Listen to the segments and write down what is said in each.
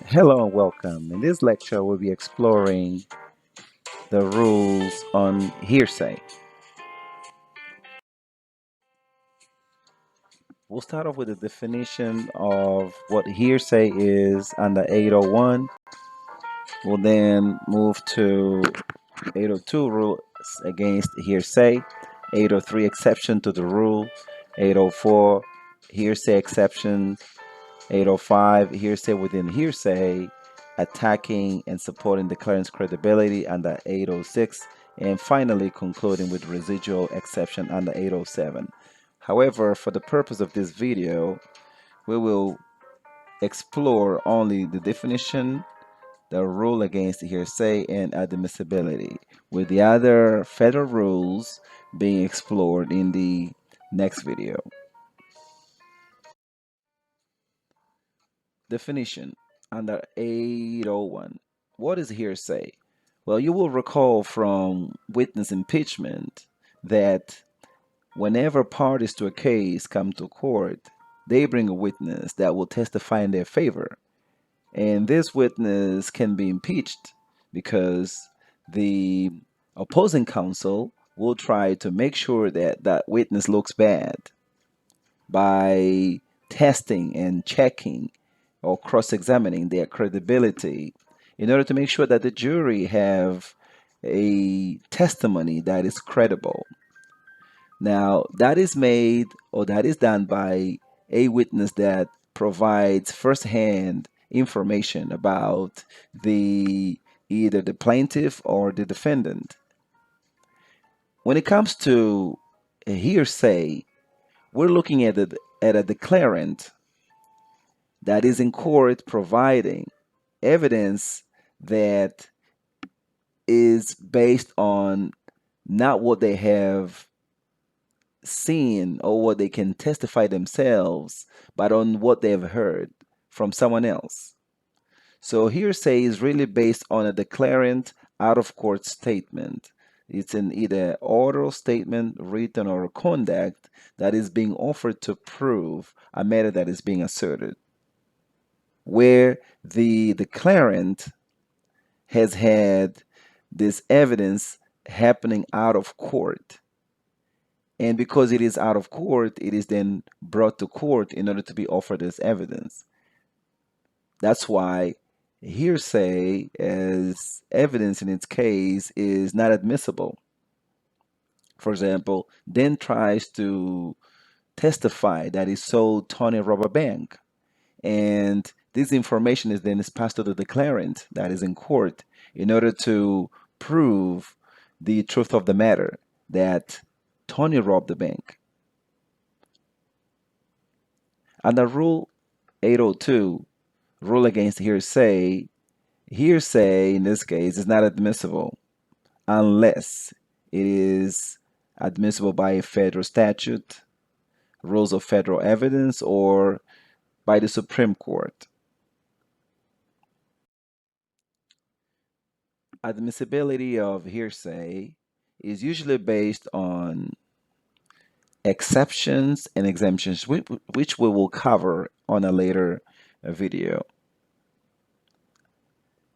Hello and welcome. In this lecture, we'll be exploring the rules on hearsay. We'll start off with the definition of what hearsay is under 801. We'll then move to 802 rules against hearsay, 803 exception to the rule, 804 hearsay exception, 805 hearsay within hearsay, attacking and supporting declarant's credibility under 806, and finally concluding with residual exception under 807. However, for the purpose of this video, we will explore only the definition, the rule against hearsay, and admissibility, with the other federal rules being explored in the next video. Definition under 801. What is hearsay? Well, you will recall from witness impeachment that whenever parties to a case come to court, they bring a witness that will testify in their favor. And this witness can be impeached because the opposing counsel will try to make sure that that witness looks bad by testing and checking or cross-examining their credibility in order to make sure that the jury have a testimony that is credible. Now, that is made or that is done by a witness that provides firsthand information about the either the plaintiff or the defendant. When it comes to a hearsay, we're looking at a declarant that is in court providing evidence that is based on not what they have seen or what they can testify themselves, but on what they've heard from someone else. So hearsay is really based on a declarant out of court statement. It's in either oral statement, written, or conduct that is being offered to prove a matter that is being asserted, where the declarant has had this evidence happening out of court. And because it is out of court, it is then brought to court in order to be offered as evidence. That's why hearsay as evidence in its case is not admissible. For example, Dan tries to testify that he sold Tony Rubber Bank, and this information is passed to the declarant that is in court in order to prove the truth of the matter that Tony robbed the bank. Under Rule 802, rule against hearsay, hearsay in this case is not admissible unless it is admissible by a federal statute, rules of federal evidence, or by the Supreme Court. Admissibility of hearsay is usually based on exceptions and exemptions, which we will cover on a later video.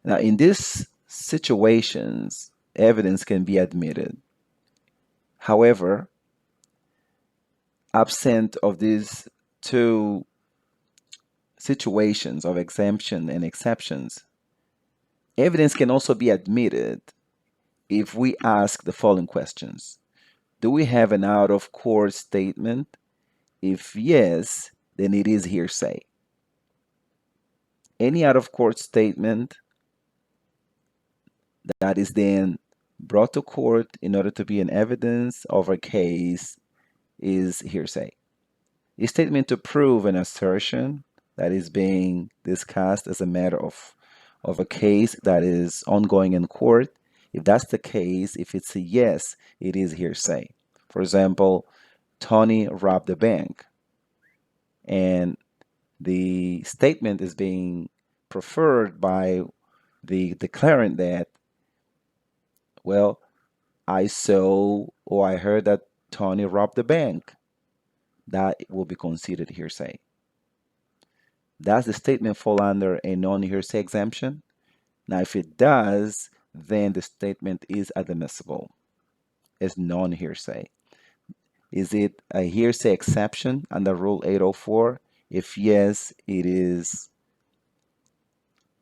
Now, in these situations, evidence can be admitted. However, absent of these two situations of exemption and exceptions, evidence can also be admitted if we ask the following questions. Do we have an out of court statement? If yes, then it is hearsay. Any out of court statement that is then brought to court in order to be an evidence of a case is hearsay. A statement to prove an assertion that is being discussed as a matter of a case that is ongoing in court. If that's the case, if it's a yes, it is hearsay. For example, Tony robbed the bank, and the statement is being preferred by the declarant that, well, I saw or I heard that Tony robbed the bank. That will be considered hearsay. Does the statement fall under a non-hearsay exemption? Now, if it does, then the statement is admissible as non-hearsay. Is it a hearsay exception under Rule 804? If yes, it is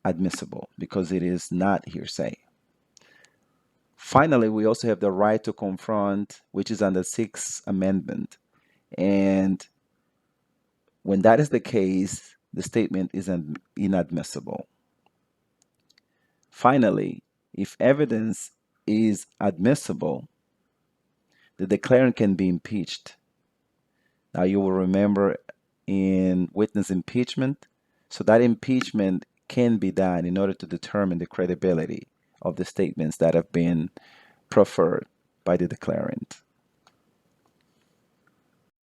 admissible because it is not hearsay. Finally, we also have the right to confront, which is under Sixth Amendment. And when that is the case, the statement is inadmissible. Finally, if evidence is admissible, the declarant can be impeached. Now, you will remember in witness impeachment, so that impeachment can be done in order to determine the credibility of the statements that have been proffered by the declarant.